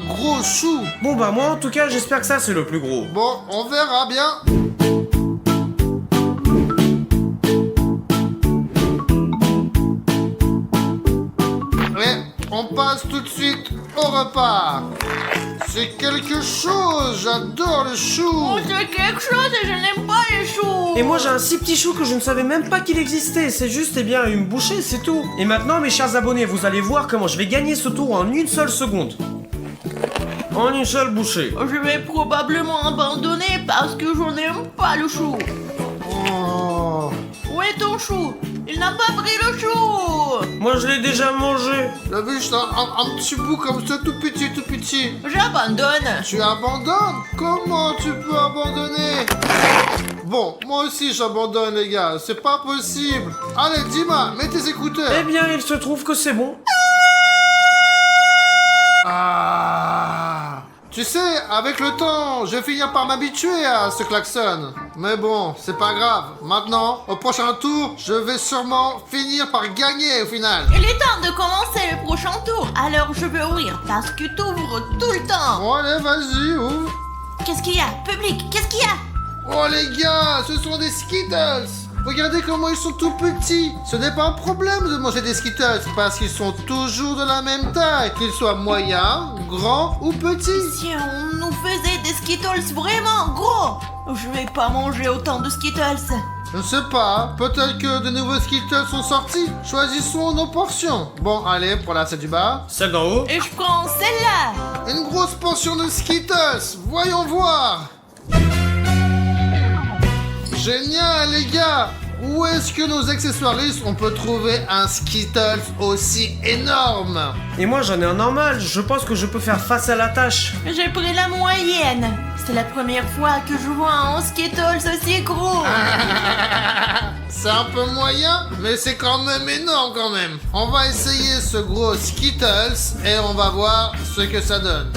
gros chou. Bon bah moi en tout cas j'espère que ça c'est le plus gros. Bon, on verra bien. On passe tout de suite au repas. C'est quelque chose, j'adore le chou. Oh, c'est quelque chose et je n'aime pas les choux. Et moi j'ai un si petit chou que je ne savais même pas qu'il existait. C'est juste eh bien une bouchée, c'est tout. Et maintenant mes chers abonnés, vous allez voir comment je vais gagner ce tour en une seule seconde. en une seule bouchée. Je vais probablement abandonner parce que je n'aime pas le chou. Oh. Où est ton chou? Il n'a pas pris le chou. Moi je l'ai déjà mangé. T'as vu, juste un petit bout comme ça, tout petit, tout petit. J'abandonne. Tu abandonnes? Comment tu peux abandonner? Bon, moi aussi j'abandonne les gars, c'est pas possible. Allez, Dima, mets tes écouteurs. Eh bien, il se trouve que c'est bon. Ah. Tu sais, avec le temps, je vais finir par m'habituer à ce klaxon. Mais bon, c'est pas grave. Maintenant, au prochain tour, je vais sûrement finir par gagner au final. Il est temps de commencer le prochain tour. Alors je vais ouvrir parce que tu ouvres tout le temps. Bon, allez, vas-y, ouvre. Qu'est-ce qu'il y a? Public, qu'est-ce qu'il y a? Oh les gars, ce sont des Skittles. Regardez comment ils sont tout petits. Ce n'est pas un problème de manger des Skittles parce qu'ils sont toujours de la même taille, qu'ils soient moyens, grands ou petits. Si on nous faisait des Skittles vraiment gros, je vais pas manger autant de Skittles. Je ne sais pas, peut-être que de nouveaux Skittles sont sortis. Choisissons nos portions. Bon, allez, pour l'assiette du bas. Celle d'en haut. Et je prends celle-là. Une grosse portion de Skittles. Voyons voir. Génial, les gars. Où est-ce que nos accessoiristes on peut trouver un Skittles aussi énorme? Et moi j'en ai un normal, je pense que je peux faire face à la tâche. J'ai pris la moyenne. C'est la première fois que je vois un Skittles aussi gros. C'est un peu moyen, mais c'est quand même énorme quand même. On va essayer ce gros Skittles et on va voir ce que ça donne.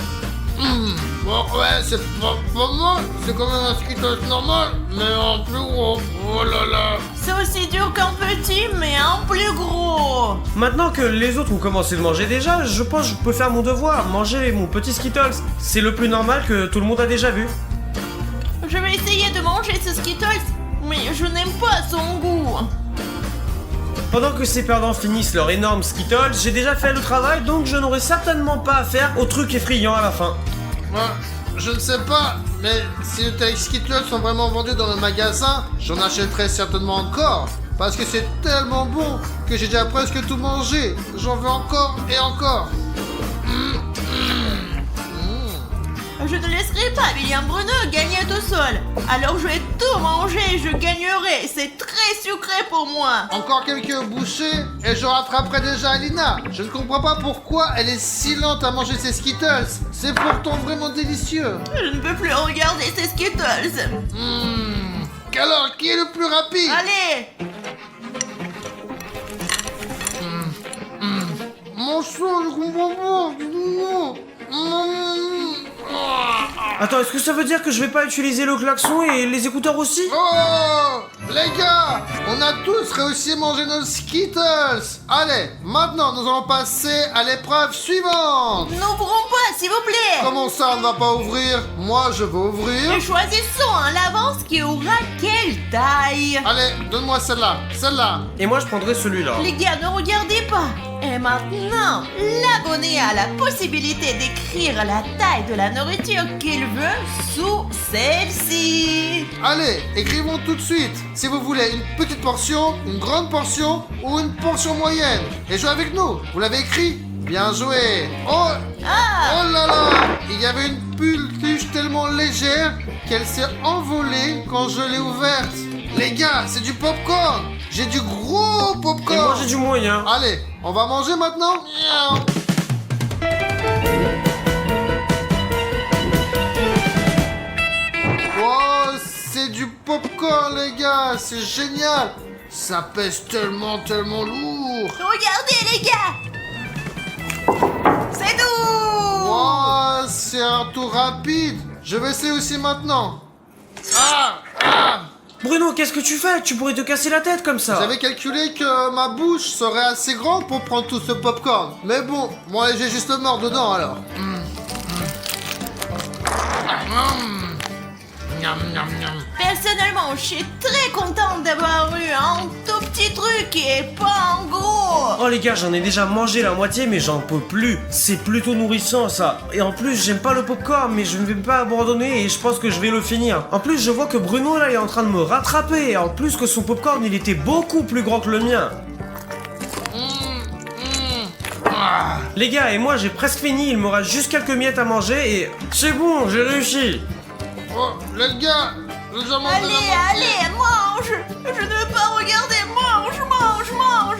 Bon, ouais, c'est pas mal. C'est quand même un Skittles normal, mais en plus gros. Oh là là. C'est aussi dur qu'un petit, mais un plus gros. Maintenant que les autres ont commencé de manger déjà, je pense que je peux faire mon devoir, manger mon petit Skittles. C'est le plus normal que tout le monde a déjà vu. Je vais essayer de manger ce Skittles, mais je n'aime pas son goût. Pendant que ces perdants finissent leur énorme Skittles, j'ai déjà fait le travail, donc je n'aurai certainement pas affaire au truc effrayant à la fin. Moi, je ne sais pas, mais si de tels Skittles sont vraiment vendus dans le magasin, j'en achèterai certainement encore. Parce que c'est tellement bon que j'ai déjà presque tout mangé. J'en veux encore et encore. Je ne laisserai pas William Bruno gagner tout seul. Alors je vais tout manger et je gagnerai. C'est très sucré pour moi. Encore quelques bouchées et je rattraperai déjà Alina. Je ne comprends pas pourquoi elle est si lente à manger ses Skittles. C'est pourtant vraiment délicieux. Je ne peux plus regarder ces Skittles. Alors, qui est le plus rapide? Allez. Mon sang, je comprends pas. Attends, est-ce que ça veut dire que je vais pas utiliser le klaxon et les écouteurs aussi? Oh, les gars, on a tous réussi à manger nos Skittles. Allez, maintenant nous allons passer à l'épreuve suivante. N'ouvrons pas, s'il vous plaît. Comment ça, on ne va pas ouvrir? Moi, je vais ouvrir. Et choisissons à l'avance qui aura quelle taille. Allez, donne-moi celle-là, celle-là. Et moi je prendrai celui-là. Les gars, ne regardez pas. Et maintenant, l'abonné a la possibilité d'écrire la taille de la nourriture qu'il veut sous celle-ci. Allez, écrivons tout de suite si vous voulez une petite portion, une grande portion ou une portion moyenne. Et jouez avec nous, vous l'avez écrit? Bien joué. Oh, oh là là, il y avait une peluche tellement légère qu'elle s'est envolée quand je l'ai ouverte. Les gars, c'est du popcorn. J'ai du gros Et popcorn. moi j'ai du moyen. Allez, on va manger maintenant. Oh, c'est du popcorn, les gars. C'est génial. Ça pèse tellement, tellement lourd. Regardez, les gars. C'est tout. Oh, c'est un tour rapide. Je vais essayer aussi maintenant. Bruno, qu'est-ce que tu fais? Tu pourrais te casser la tête comme ça. J'avais calculé que ma bouche serait assez grande pour prendre tout ce popcorn. Mais bon, moi j'ai juste mort dedans alors. Personnellement, je suis très contente d'avoir eu un tout petit truc et pas un gros. Oh les gars, j'en ai déjà mangé la moitié mais j'en peux plus. C'est plutôt nourrissant ça. Et en plus, j'aime pas le popcorn mais je ne vais pas abandonner et je pense que je vais le finir. En plus, je vois que Bruno là est en train de me rattraper. Et en plus que son popcorn il était beaucoup plus grand que le mien. Les gars, et moi j'ai presque fini, il me reste juste quelques miettes à manger et... C'est bon, j'ai réussi. Oh, les gars, nous avons Allez, mange. Je ne veux pas regarder, mange.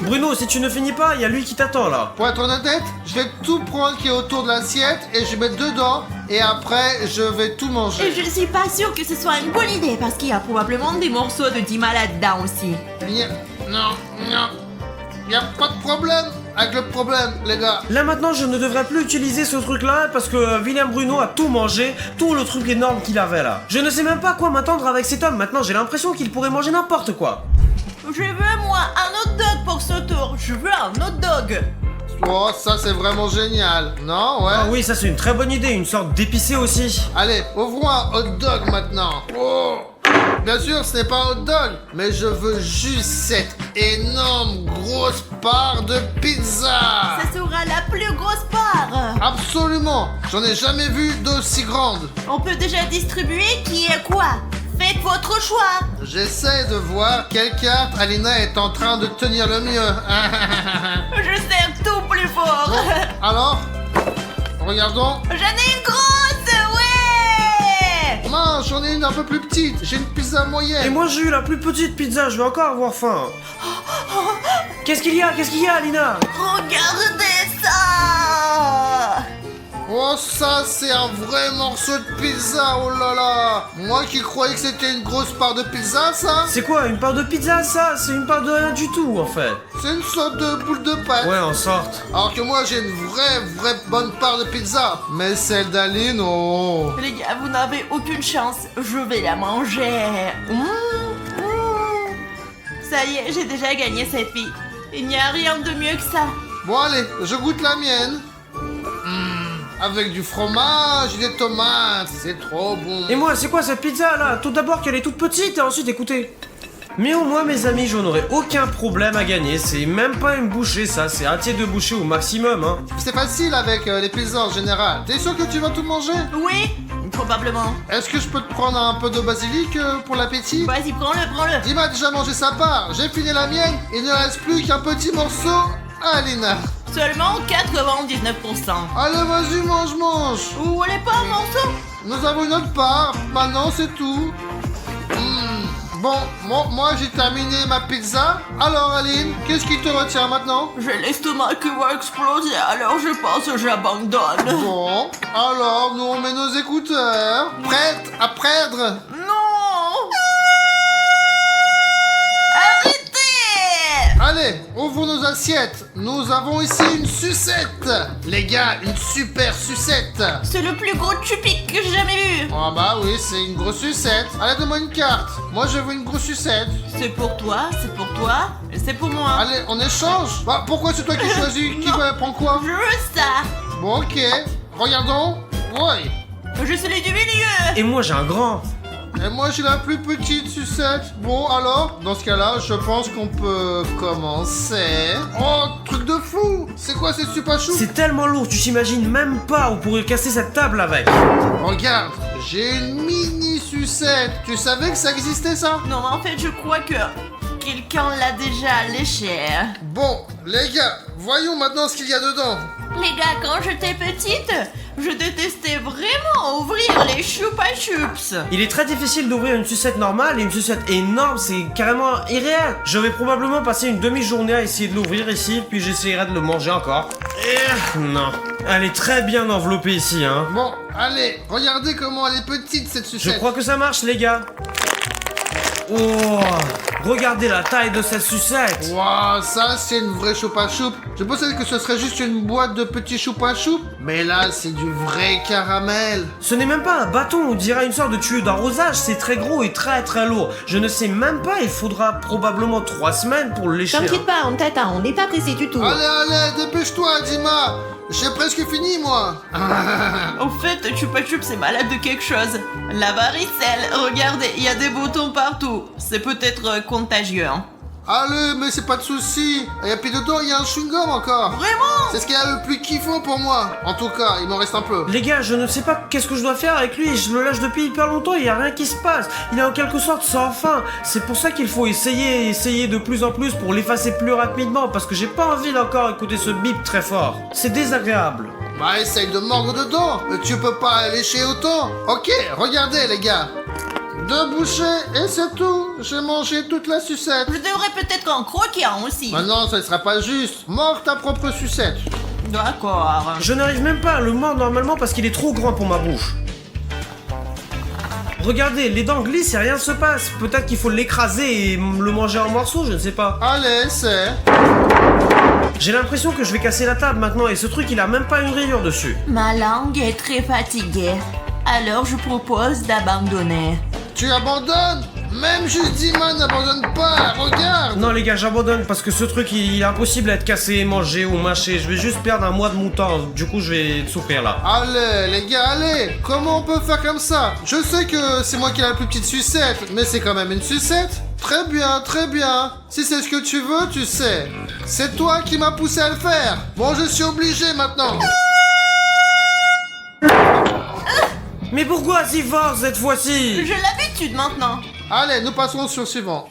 Bruno, si tu ne finis pas, il y a lui qui t'attend là. Pour être honnête, je vais tout prendre qui est autour de l'assiette et je vais mettre dedans et après je vais tout Et manger. je suis pas sûre que ce soit une bonne idée parce qu'il y a probablement des morceaux de Dima là-dedans aussi. Non, y a pas de problème avec le problème, les gars. Là maintenant, je ne devrais plus utiliser ce truc là parce que Willem Bruno a tout mangé, tout le truc énorme qu'il avait là. Je ne sais même pas quoi m'attendre avec cet homme. Maintenant, j'ai l'impression qu'il pourrait manger n'importe quoi. Je veux moi un hot dog pour ce tour. Je veux un hot dog. Oh, ça c'est vraiment génial. Non, ouais. Ah oui, ça c'est une très bonne idée, une sorte d'épicé aussi. Allez, ouvrons un hot dog maintenant. Oh. Bien sûr, ce n'est pas un hot dog, mais je veux juste cette énorme grosse part de pizza. Ça sera la plus grosse part. Absolument. J'en ai jamais vu d'aussi grande. On peut déjà distribuer qui est quoi. Faites votre choix. J'essaie de voir quelle carte Alina est en train de tenir le mieux. Je serre tout plus fort. Alors, regardons. J'en ai une grosse, ouais. Mince, j'en ai une un peu plus petite. J'ai une pizza Et moyenne. moi j'ai eu la plus petite pizza, je vais encore avoir faim. Qu'est-ce qu'il y a, Alina? Regardez ça. Oh, ça c'est un vrai morceau de pizza. Oh là là. Moi qui croyais que c'était une grosse part de pizza, ça. C'est quoi, une part de pizza ça? C'est une part de rien du tout en fait. C'est une sorte de boule de pâte. Ouais, en sorte. Alors que moi j'ai une vraie bonne part de pizza. Mais celle d'Aline, oh. Les gars, vous n'avez aucune chance. Je vais la manger. Ça y est, j'ai déjà gagné cette vie. Il n'y a rien de mieux que ça. Bon allez, je goûte la mienne. Avec du fromage et des tomates, c'est trop bon. Et moi, c'est quoi cette pizza là? Tout d'abord qu'elle est toute petite et ensuite écoutez. Mais au moins mes amis, je n'aurai aucun problème à gagner. C'est même pas une bouchée ça, c'est un tiers de bouchée au maximum hein. C'est facile avec les pizzas en général. T'es sûr que tu vas tout manger? Oui, probablement. Est-ce que je peux te prendre un peu de basilic pour l'appétit? Vas-y, prends-le. Dima a déjà mangé sa part, j'ai fini la mienne, il ne reste plus qu'un petit morceau à Alina. Seulement 99%. Allez vas-y, mange. Vous voulez pas un morceau? Nous avons une autre part, maintenant c'est tout. Bon, moi j'ai terminé ma pizza. Alors Aline, qu'est-ce qui te retient maintenant? J'ai l'estomac qui va exploser, alors je pense que j'abandonne. Bon, alors nous on met nos écouteurs. Prête à perdre? Non! Arrêtez! Allez, ouvrons nos assiettes. Nous avons ici une sucette. Les gars, une super sucette. C'est le plus gros chupic que j'ai jamais vu. Ah bah oui, c'est une grosse sucette. Allez, donne-moi une carte. Moi, je veux une grosse sucette. C'est pour toi, et c'est pour moi. Allez, on échange. Bah, pourquoi c'est toi qui choisis? Qui prend quoi? Je veux ça. Bon, ok. Regardons. Ouais. Je suis celui du milieu. Et moi j'ai un grand. Et moi, j'ai la plus petite sucette. Bon, alors, dans ce cas-là, je pense qu'on peut commencer. Oh, truc de fou. C'est quoi cette super chou? C'est tellement lourd, tu t'imagines même pas, on pourrait casser cette table avec. Regarde, j'ai une mini sucette. Tu savais que ça existait, ça? Non, mais en fait, je crois que quelqu'un l'a déjà léché. Bon, les gars, voyons maintenant ce qu'il y a dedans. Les gars, quand j'étais petite, je détestais vraiment ouvrir les choupa chups. Il est très difficile d'ouvrir une sucette normale et une sucette énorme, c'est carrément irréel. Je vais probablement passer une demi-journée à essayer de l'ouvrir ici, puis j'essaierai de le manger encore. Non, elle est très bien enveloppée ici, hein. Bon, allez, regardez comment elle est petite cette Je sucette. crois que ça marche, les gars. Oh, regardez la taille de cette sucette. Waouh, ça c'est une vraie choupa choup. Je pensais que ce serait juste une boîte de petits choupa choup, mais là c'est du vrai caramel. Ce n'est même pas un bâton, on dirait une sorte de tuyau d'arrosage, c'est très gros et très très lourd. Je ne sais même pas, il faudra probablement 3 semaines pour le lécher. T'inquiète pas, on t'attend, on n'est pas pressé du tout. Allez, dépêche-toi, Dima. J'ai presque fini, moi. Au fait, choupa chups c'est malade de quelque chose. La varicelle, regardez, il y a des boutons partout. C'est peut-être contagieux. Hein. Allez, mais c'est pas de souci. Et puis dedans, il y a un chewing-gum encore. Vraiment? C'est ce qu'il y a le plus kiffant pour moi. En tout cas, il m'en reste un peu. Les gars, je ne sais pas qu'est-ce que je dois faire avec lui. Je le lâche depuis hyper longtemps, il n'y a rien qui se passe. Il est en quelque sorte sans fin. C'est pour ça qu'il faut essayer de plus en plus pour l'effacer plus rapidement. Parce que j'ai pas envie d'encore écouter ce bip très fort. C'est désagréable. Bah, essaye de mordre dedans. Tu peux pas lécher autant. Ok, regardez, les gars. 2 bouchées et c'est tout. J'ai mangé toute la sucette. Je devrais peut-être en croquer un aussi. Maintenant, ça ne sera pas juste. Mords ta propre sucette. D'accord. Je n'arrive même pas à le mordre normalement parce qu'il est trop grand pour ma bouche. Regardez, les dents glissent et rien ne se passe. Peut-être qu'il faut l'écraser et le manger en morceaux, je ne sais pas. Allez, c'est... J'ai l'impression que je vais casser la table maintenant et ce truc il a même pas une rayure dessus. Ma langue est très fatiguée. Alors je propose d'abandonner. Tu abandonnes? Même Justiman n'abandonne pas, regarde. Non les gars, j'abandonne parce que ce truc il est impossible à être cassé, mangé ou mâché. Je vais juste perdre un mois de mon temps, du coup je vais souffrir là. Allez, les gars, allez. Comment on peut faire comme ça? Je sais que c'est moi qui ai la plus petite sucette, mais c'est quand même une sucette. Très bien, très bien. Si c'est ce que tu veux, tu sais. C'est toi qui m'as poussé à le faire. Bon, je suis obligé maintenant. Mais pourquoi si fort cette fois-ci? J'ai l'habitude maintenant. Allez, nous passons sur le suivant.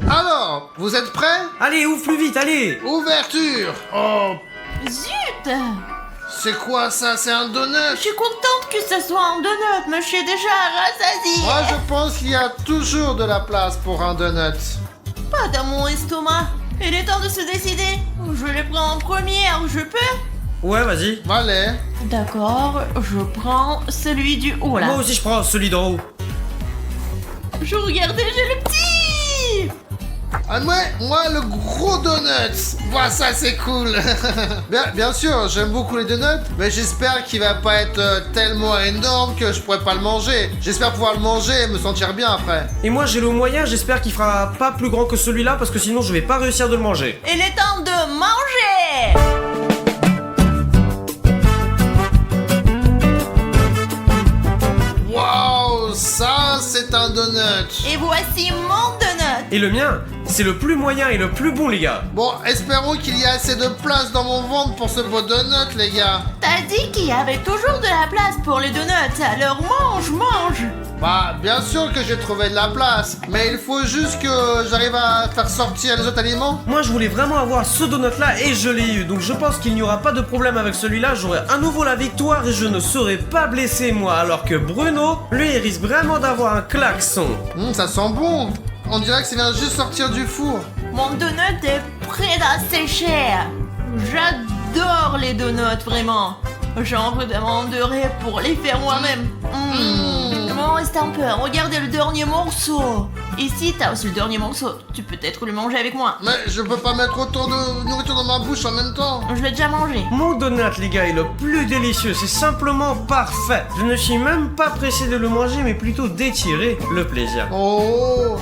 Alors, vous êtes prêts? Allez, ouvre plus vite, allez. Ouverture. Oh, Zut! c'est quoi ça? C'est un donut? Je suis contente que ce soit un donut, mais je suis déjà rassasiée. Moi, je pense qu'il y a toujours de la place pour un donut. Pas dans mon estomac. Il est temps de se décider. Je les prends en première, je peux? Ouais, vas-y. Allez. D'accord, je prends celui du haut là. Moi aussi je prends celui d'en haut. Je regardais, j'ai le petit. Ah, moi, le gros donut. Voilà, ça, c'est cool. bien sûr, j'aime beaucoup les donuts, mais j'espère qu'il va pas être tellement énorme que je pourrais pas le manger. J'espère pouvoir le manger et me sentir bien après. Et moi j'ai le moyen, j'espère qu'il fera pas plus grand que celui-là parce que sinon je vais pas réussir de le manger. Il est temps de manger. Waouh, ça, c'est un donut. Et voici mon donut. Et le mien, c'est le plus moyen et le plus bon les gars. Bon, espérons qu'il y ait assez de place dans mon ventre pour ce beau donut, les gars. T'as dit qu'il y avait toujours de la place pour les donuts, alors mange. Bah, bien sûr que j'ai trouvé de la place, mais il faut juste que j'arrive à faire sortir les autres aliments. Moi je voulais vraiment avoir ce donut là et je l'ai eu. Donc je pense qu'il n'y aura pas de problème avec celui-là. J'aurai à nouveau la victoire et je ne serai pas blessé moi. Alors que Bruno, lui il risque vraiment d'avoir un klaxon. Ça sent bon. On dirait que ça vient juste sortir du four. Mon donut est prêt à sécher. J'adore les donuts, vraiment. J'en redemanderai pour les faire moi-même. Il m'en reste un peu. Regardez le dernier morceau. Ici, t'as aussi le dernier morceau. Tu peux peut-être le manger avec moi. Mais je peux pas mettre autant de nourriture dans ma bouche en même temps. Je l'ai déjà mangé. Mon donut les gars est le plus délicieux. C'est simplement parfait. Je ne suis même pas pressé de le manger mais plutôt d'étirer le plaisir. Oh,